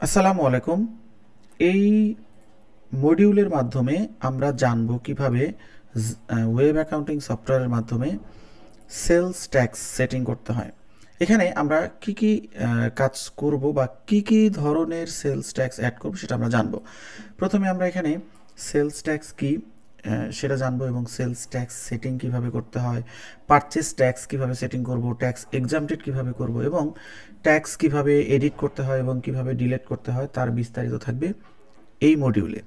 আসসালামু আলাইকুম। এই মডিউলের মাধ্যমে আমরা জানব কিভাবে ওয়েব অ্যাকাউন্টিং সফটওয়্যারের মাধ্যমে সেলস ট্যাক্স সেটিং করতে হয়। এখানে আমরা কি কি কাজ করব বা কি কি ধরনের সেলস ট্যাক্স অ্যাড করব সেটা আমরা জানব। প্রথমে আমরা এখানে সেলস ট্যাক্স কি সেটা জানবো এবং সেলস ট্যাক্স সেটিং কিভাবে করতে হয়, পারচেস ট্যাক্স কিভাবে সেটিং করব, ট্যাক্স এক্সামটেড কিভাবে করব এবং ট্যাক্স কিভাবে এডিট করতে হয় এবং কিভাবে ডিলিট করতে হয় তার বিস্তারিত থাকবে এই মডিউলে।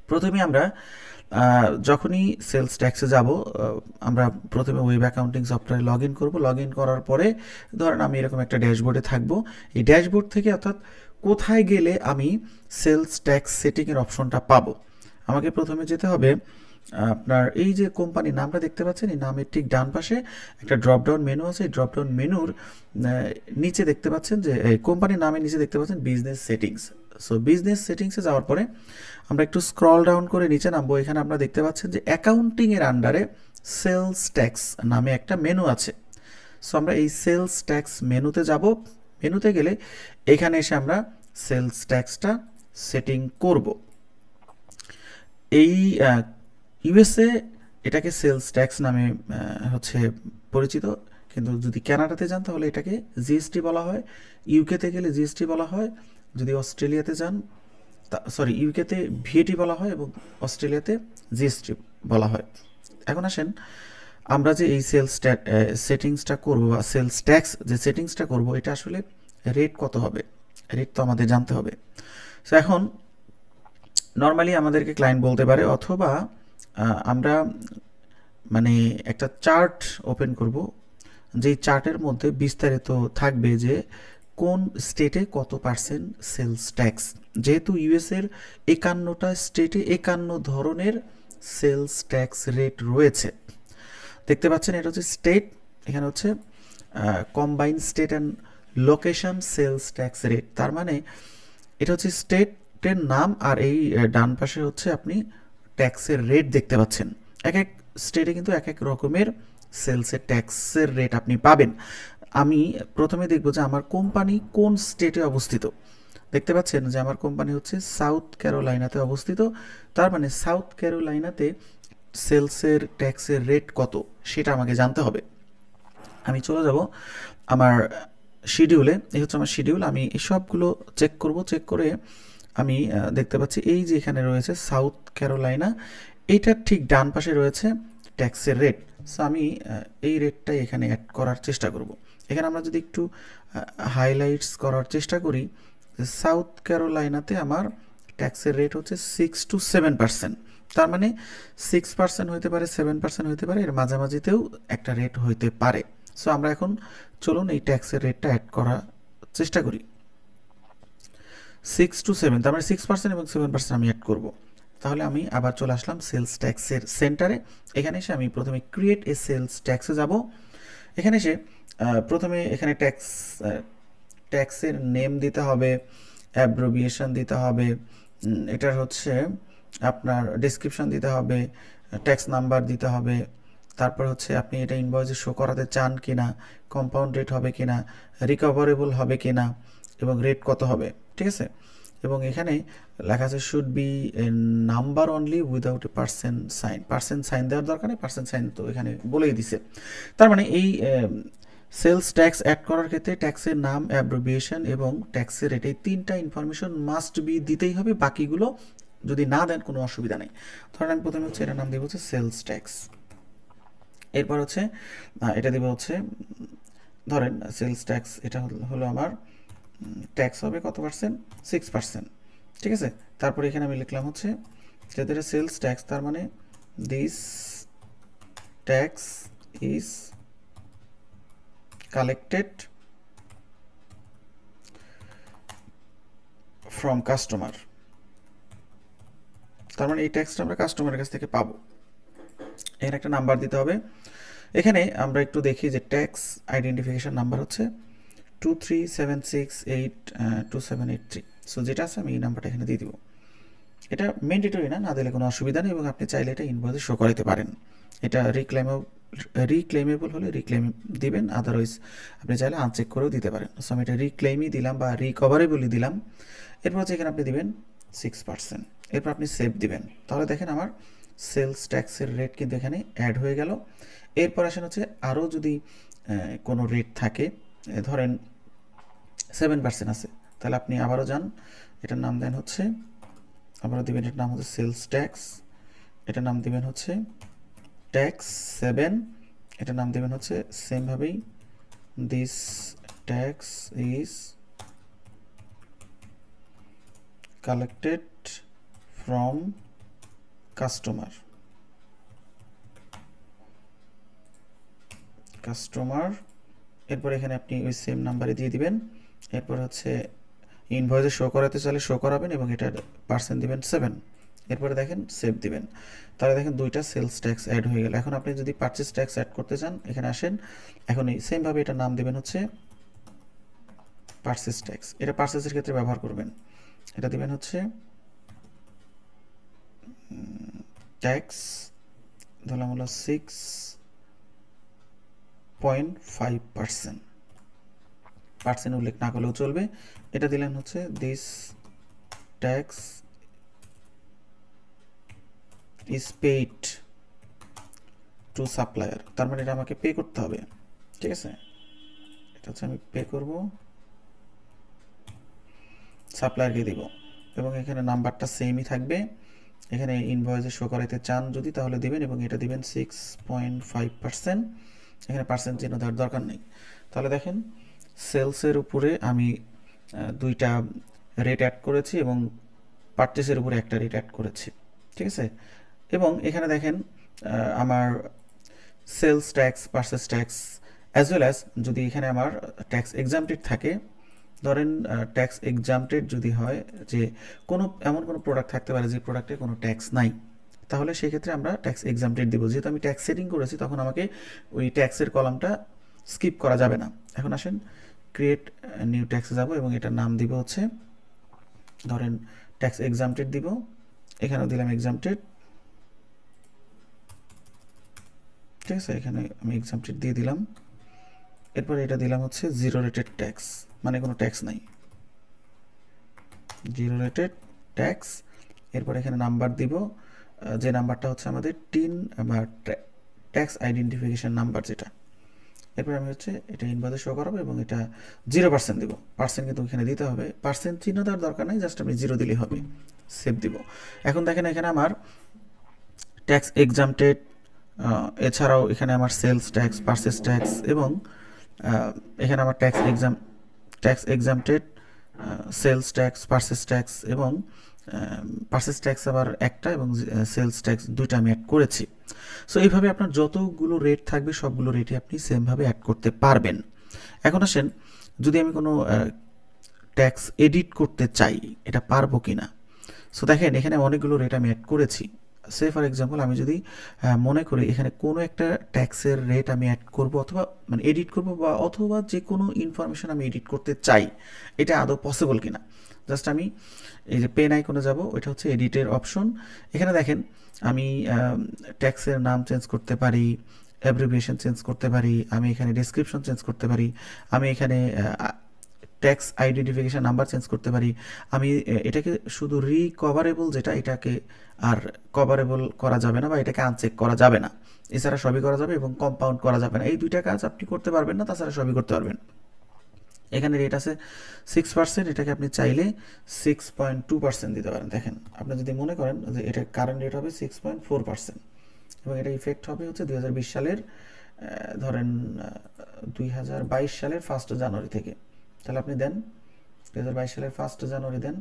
প্রথমে আমরা যখনই সেলস ট্যাক্সে যাব, আমরা প্রথমে ওয়েব অ্যাকাউন্টিং সফটওয়্যারে লগ ইন করবো। লগ ইন করার পরে ধরেন আমি এরকম একটা ড্যাশবোর্ডে থাকবো। এই ড্যাশবোর্ড থেকে অর্থাৎ কোথায় গেলে আমি সেলস ট্যাক্স সেটিংয়ের অপশনটা পাবো, আমাকে প্রথমে যেতে হবে আপনার এই যে কোম্পানির নামটা দেখতে পাচ্ছেন, এই নামের ঠিক ডান পাশে একটা ড্রপডাউন মেনু আছে। এই ড্রপডাউন মেনুর নিচে দেখতে পাচ্ছেন যে কোম্পানির নামের নিচে দেখতে পাচ্ছেন বিজনেস সেটিংস। সো বিজনেস সেটিংসে যাওয়ার পরে আমরা একটু স্ক্রল ডাউন করে নিচে নামবো। এখানে আপনারা দেখতে পাচ্ছেন যে অ্যাকাউন্টিংয়ের আন্ডারে সেলস ট্যাক্স নামে একটা মেনু আছে। সো আমরা এই সেলস ট্যাক্স মেনুতে যাব। মেনুতে গেলে এখানে এসে আমরা সেলস ট্যাক্সটা সেটিং করব। এই ইউএসএ এটাকে সেলস ট্যাক্স নামে হচ্ছে পরিচিত, কিন্তু যদি কানাডাতে যান তাহলে এটাকে জিএসটি বলা হয়। ইউকেতে গেলে জিএসটি বলা হয়। যদি অস্ট্রেলিয়াতে যান, সরি, ইউকেতে ভিএটি বলা হয় এবং অস্ট্রেলিয়াতে জিএসটি বলা হয়। এখন আসেন আমরা যে এই সেলস সেটিংসটা করব বা সেলস ট্যাক্স যে সেটিংসটা করব, এটা আসলে রেট কত হবে, রেট তো আমাদের জানতে হবে। সো এখন নর্মালি আমাদেরকে ক্লায়েন্ট বলতে পারে, অথবা আমরা মানে একটা চার্ট ওপেন করব, যেই চার্টের মধ্যে বিস্তারিত থাকবে যে কোন স্টেটে কত পার্সেন্ট সেলস ট্যাক্স। যেহেতু ইউএসের 51টা স্টেটে 51 ধরনের সেলস ট্যাক্স রেট রয়েছে। দেখতে পাচ্ছেন এটা হচ্ছে স্টেট, এখানে হচ্ছে combine state and location sales tax rate. তার মানে এটা হচ্ছে স্টেটের নাম, আর এই ডান পাশে হচ্ছে আপনি ট্যাক্সের রেট দেখতে পাচ্ছেন। এক এক স্টেটে কিন্তু এক এক রকমের সেলসের ট্যাক্সের রেট আপনি পাবেন। আমি প্রথমে দেখব যে আমার কোম্পানি কোন স্টেটে অবস্থিত। দেখতে পাচ্ছেন যে আমার কোম্পানি হচ্ছে সাউথ ক্যারোলাইনাতে অবস্থিত। তার মানে সাউথ ক্যারোলাইনাতে সেলসের ট্যাক্সের রেট কত সেটা আমাকে জানতে হবে। আমি চলে যাব আমার শিডিউলে। এই হচ্ছে আমার শিডিউল। আমি এই সবগুলো চেক করব। চেক করে আমি দেখতে পাচ্ছি এই যে এখানে রয়েছে সাউথ ক্যারোলাইনা, এইটার ঠিক ডান পাশে রয়েছে ট্যাক্সের রেট। সো আমি এই রেটটাই এখানে অ্যাড করার চেষ্টা করব। এখানে আমরা যদি একটু হাইলাইটস করার চেষ্টা করি, সাউথ ক্যারোলাইনাতে আমার ট্যাক্সের রেট হচ্ছে 6 to 7%। তার মানে 6% হইতে পারে, 7% হইতে পারে, এর মাঝামাঝিতেও একটা রেট হইতে পারে। সো আমরা এখন চলুন এই ট্যাক্সের রেটটা অ্যাড করার চেষ্টা করি। 6 to 7, তার মানে 6% এবং 7% আমি অ্যাড করব। তাহলে আমি আবার চলে আসলাম সেলস ট্যাক্সের সেন্টারে। এখানে এসে আমি প্রথমে ক্রিয়েট এ সেলস ট্যাক্সে যাব। এখানে এসে প্রথমে এখানে ট্যাক্সের নেম দিতে হবে, অ্যাব্রিভিয়েশন দিতে হবে, এটার হচ্ছে আপনার ডেসক্রিপশন দিতে হবে, ট্যাক্স নাম্বার দিতে হবে, তারপর হচ্ছে আপনি এটা ইনভয়েসে শো করাতে চান কিনা, কম্পাউন্ড রেট হবে কিনা, রিকভারেবল হবে কিনা এবং রেট কত হবে, ঠিক আছে। এবং এখানে লেখা আছে should be a number only without a percent sign. Percent sign দেওয়ার দরকার নেই, পার্সেন্ট সাইন তো এখানে বলেই দিছে। তার মানে এই সেলস ট্যাক্স অ্যাড করার ক্ষেত্রে ট্যাক্সের নাম, অ্যাব্রিভিয়েশন এবং ট্যাক্সের রেট, এই তিনটা ইনফরমেশন মাস্ট বি দিতেই হবে। বাকিগুলো যদি না দেন কোনো অসুবিধা নেই। ধরেন আমি প্রথমে হচ্ছে এটার নাম দেবো হচ্ছে সেলস ট্যাক্স। এরপর হচ্ছে এটা দেবো হচ্ছে ধরেন সেলস ট্যাক্স, এটা হলো আমার ট্যাক্স হবে কত পার্সেন্ট, 6%, ঠিক আছে। তারপরে এখানে আমি লিখলাম হচ্ছে যেহেতু এটা সেলস ট্যাক্স, তার মানে this tax is collected from customer. তার মানে এই ট্যাক্সটা আমরা কাস্টমারের কাছ থেকে পাবো। এখানে একটা নাম্বার দিতে হবে। এখানে আমরা একটু দেখি যে ট্যাক্স আইডেন্টিফিকেশন নাম্বার হচ্ছে 237682783। সো যেটা আছে আমি এই নাম্বারটা এখানে দিয়ে দিব। এটা ম্যান্ডেটরি না, না দিলে কোনো অসুবিধা নেই এবং আপনি চাইলে এটা ইনভয়েসে শো করাতে পারেন। এটা রিক্লেমেবল হলে রিক্লেম দিবেন, আদারওয়াইজ আপনি চাইলে আনচেক করেও দিতে পারেন। সো আমি এটা রিক্লেমই দিলাম বা রিকভারেবলই দিলাম। এরপর হচ্ছে এখানে আপনি দিবেন 6%, এরপর আপনি সেভ দিবেন। তাহলে দেখেন আমার সেলস ট্যাক্সের রেট কিন্তু এখানে অ্যাড হয়ে গেল। এরপর আসেন হচ্ছে আরও যদি কোনো রেট থাকে, ধরেন 7% আছে, তাহলে আপনি আবারও যান, এটার নাম দেন হচ্ছে, আবারও দিবেন এটার নাম হচ্ছে সেলস ট্যাক্স, এটার নাম দিবেন হচ্ছে ট্যাক্স 7, এটার নাম দিবেন হচ্ছে সেমভাবেই this tax is collected from customer এরপর এখানে আপনি ওই সেম নাম্বারে দিয়ে দিবেন। এরপর হচ্ছে ইনভয়েসে শো করাতে চাইলে শো করাবেন এবং এটার পার্সেন্ট দিবেন 7। এরপরে দেখেন সেভ দিবেন। তাহলে দেখেন দুইটা সেলস ট্যাক্স অ্যাড হয়ে গেল। এখন আপনি যদি পারচেস ট্যাক্স অ্যাড করতে চান এখানে আসেন, এখন এই সেমভাবে এটার নাম দিবেন হচ্ছে পারচেস ট্যাক্স। এটা পারচেসের ক্ষেত্রে ব্যবহার করবেন। এটা দিবেন হচ্ছে ট্যাক্স, ধরলাম হলো 6.5%, পার্সেন্ট উল্লেখ না করলেও চলবে। এটা দিলেন হচ্ছে this tax is paid two supplier, তার মানে এটা আমাকে পে করতে হবে, ঠিক আছে। এটা হচ্ছে আমি পে করব, সাপ্লায়ারকে দিব এবং এখানে নাম্বারটা সেমই থাকবে। এখানে ইনভয়েসে শো করাইতে চান যদি তাহলে দিবেন এবং এটা দিবেন 6.5%। এখানে পার্সেন্ট চিহ্ন দেওয়ার দরকার নেই। তাহলে দেখেন সেলসের উপরে আমি দুইটা রেট অ্যাড করেছি এবং পারচেসের উপরে একটা রেট অ্যাড করেছি, ঠিক আছে। এবং এখানে দেখেন আমার sales tax, purchase tax as well as যদি এখানে আমার ট্যাক্স এক্সামটেড থাকে, ধরেন ট্যাক্স এক্সামটেড যদি হয় যে কোনো এমন কোনো প্রোডাক্ট থাকতে পারে যে প্রোডাক্টে কোনো ট্যাক্স নাই, তাহলে সেক্ষেত্রে আমরা ট্যাক্স এক্সামটেড দেবো। যেহেতু আমি ট্যাক্স সেটিং করেছি তখন আমাকে ওই ট্যাক্সের কলামটা স্কিপ করা যাবে না। এখন আসেন ক্রিয়েট নিউ ট্যাক্সে যাব এবং এটার নাম দিব হচ্ছে, ধরেন ট্যাক্স এক্সামটেড দিব, এখানেও দিলাম এক্সামটেড, ঠিক আছে। এখানে আমি এক্সামটেড দিয়ে দিলাম। এরপর এটা দিলাম হচ্ছে জিরো রেটেড ট্যাক্স, মানে কোনো ট্যাক্স নাই, জিরো রেটেড ট্যাক্স। এরপর এখানে নাম্বার দিব, যে নাম্বারটা হচ্ছে আমাদের টিন বা ট্যাক্স আইডেন্টিফিকেশন নাম্বার যেটা। এরপর আমি হচ্ছে এটা ইনভয়েসে শো করাবো এবং এটা 0% দিব। পার্সেন্ট কিন্তু এখানে দিতে হবে, পার্সেন্ট চিহ্ন দেওয়ার দরকার নেই, জাস্ট আমি 0 দিলেই হবে। সেভ দিব। এখন দেখেন এখানে আমার ট্যাক্স এক্সামটেড, এছাড়াও এখানে আমার সেলস ট্যাক্স, পারচেস ট্যাক্স এবং এখানে আমার tax exempted, sales tax, purchase tax এবং পারচেস ট্যাক্স আবার একটা এবং সেলস ট্যাক্স দুইটা আমি অ্যাড করেছি। সো এইভাবে আপনার যতগুলো রেট থাকবে সবগুলো রেটে আপনি সেমভাবে অ্যাড করতে পারবেন। এখন আসেন যদি আমি কোনো ট্যাক্স এডিট করতে চাই এটা পারবো কি না। সো দেখেন এখানে অনেকগুলো রেট আমি অ্যাড করেছি। সে ফর এক্সাম্পল আমি যদি মনে করি এখানে কোনো একটা ট্যাক্সের রেট আমি অ্যাড করব অথবা মানে এডিট করব বা অথবা যে কোনো ইনফরমেশন আমি এডিট করতে চাই, এটা আদৌ পসিবল কিনা, জাস্ট আমি এই যে পেন আইকনে যাব, ওইটা হচ্ছে এডিটের অপশন। এখানে দেখেন আমি ট্যাক্সের নাম চেঞ্জ করতে পারি, অ্যাব্রিভিয়েশন চেঞ্জ করতে পারি, আমি এখানে ডেসক্রিপশন চেঞ্জ করতে পারি, আমি এখানে ট্যাক্স আইডেন্টিফিকেশন নাম্বার চেঞ্জ করতে পারি, আমি এটাকে শুধু রিকভারেবল যেটা এটাকে আর কভারেবল করা যাবে না বা এটাকে আনচেক করা যাবে না, এছাড়া সবই করা যাবে এবং কম্পাউন্ড করা যাবে না। এই দুইটা কাজ আপনি করতে পারবেন না, তাছাড়া সবই করতে পারবেন। এখানে রেট আছে 6%, এটাকে আপনি চাইলে 6.2% দিতে পারেন। দেখেন আপনি যদি মনে করেন যে এটা কারেন্ট রেট হবে 6.4% এবং এটা ইফেক্ট হবে হচ্ছে 2020 সালের ধরেন 2022 সালের 1 জানুয়ারি থেকে। তাহলে আপনি দেন 2022 সালের 1 জানুয়ারি দেন,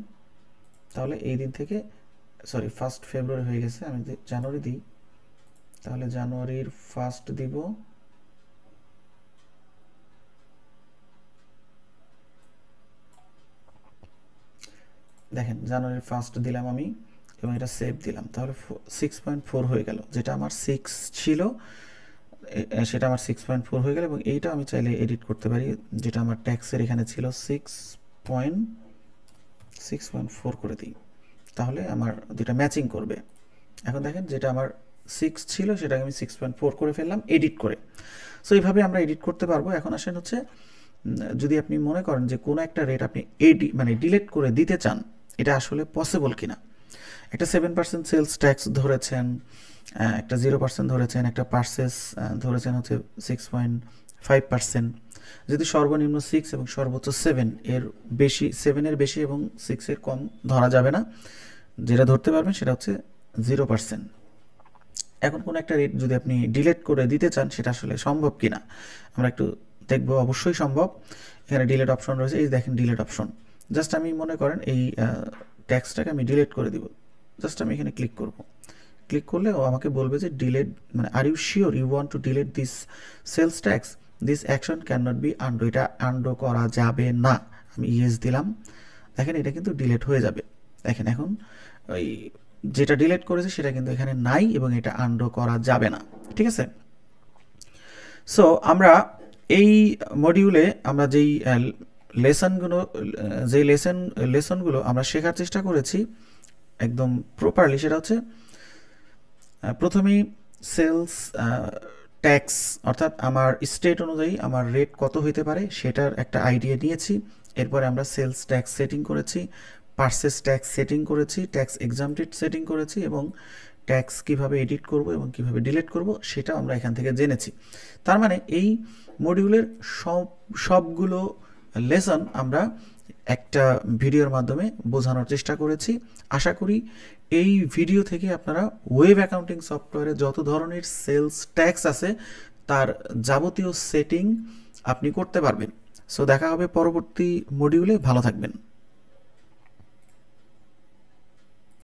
তাহলে এই দিন থেকে সরি 1 ফেব্রুয়ারি হয়ে গেছে, আমি জানুয়ারি দিই, তাহলে জানুয়ারির 1 দিব, দেখেন জানুয়ারির 1 দিলাম আমি এবং এটা সেভ দিলাম, তাহলে 6.4 হয়ে গেল। যেটা আমার 6 ছিল সেটা আমার 6.4 হয়ে গেল এবং এইটা আমি চাইলে এডিট করতে পারি, যেটা আমার ট্যাক্সের এখানে ছিল 6.4 করে দিই, তাহলে আমার দুটা ম্যাচিং করবে। এখন দেখেন যেটা আমার 6 ছিল সেটাকে আমি 6.4 করে ফেললাম এডিট করে। সো এইভাবে আমরা এডিট করতে পারবো। এখন আসেন হচ্ছে যদি আপনি মনে করেন যে কোনো একটা রেট আপনি মানে ডিলিট করে দিতে চান, এটা আসলে পসিবল কিনা। একটা 7% সেলস ট্যাক্স ধরেছেন, একটা 0% ধরেছেন, একটা পার্সেস ধরেছেন হচ্ছে 6.5%। যদি সর্বনিম্ন 6 এবং সর্বোচ্চ 7 এর বেশি, 7 এর বেশি এবং 6 এর কম ধরা যাবে না। যেটা ধরতে পারবেন সেটা হচ্ছে 0%। এখন কোনো একটা রেট যদি আপনি ডিলিট করে দিতে চান সেটা আসলে সম্ভব কিনা আমরা একটু দেখব। অবশ্যই সম্ভব। এখানে ডিলিট অপশন রয়েছে, এই দেখেন ডিলিট অপশন। জাস্ট আমি মনে করেন এই ট্যাক্সটাকে আমি ডিলিট করে দিব। জাস্ট আমি এখানে ক্লিক করব। ক্লিক করলে ও আমাকে বলবে যে ডিলিট, মানে are you sure you want to delete this sales tax, this action cannot be undo, এটা আনডু করা যাবে না। আমি ইয়েস দিলাম। দেখেন এটা কিন্তু ডিলিট হয়ে যাবে। দেখেন এখন ওই যেটা ডিলিট করেছে সেটা কিন্তু এখানে নাই এবং এটা আনডু করা যাবে না। ঠিক আছে। সো আমরা এই মডিউলে আমরা যেই লেসনগুলো আমরা শেখার চেষ্টা করেছি একদম প্রপারলি, সেটা হচ্ছে প্রথমেই সেলস ট্যাক্স অর্থাৎ আমার স্টেট অনুযায়ী আমার রেট কত হইতে পারে সেটার একটা আইডিয়া নিয়েছি। এরপরে আমরা সেলস ট্যাক্স সেটিং করেছি, পারচেস ট্যাক্স সেটিং করেছি, ট্যাক্স এক্সামটেড সেটিং করেছি এবং ট্যাক্স কিভাবে এডিট করব এবং কিভাবে ডিলিট করব সেটা আমরা এখান থেকে জেনেছি। তার মানে এই মডিউলের সবগুলো লেসন আমরা একটা ভিডিওর মাধ্যমে বোঝানোর চেষ্টা করেছি। আশা করি এই ভিডিও থেকে আপনারা ওয়েব অ্যাকাউন্টিং সফটওয়্যারে যত ধরনের সেলস ট্যাক্স আছে তার যাবতীয় সেটিং আপনি করতে পারবেন। সো দেখা হবে পরবর্তী মডিউলে। ভালো থাকবেন।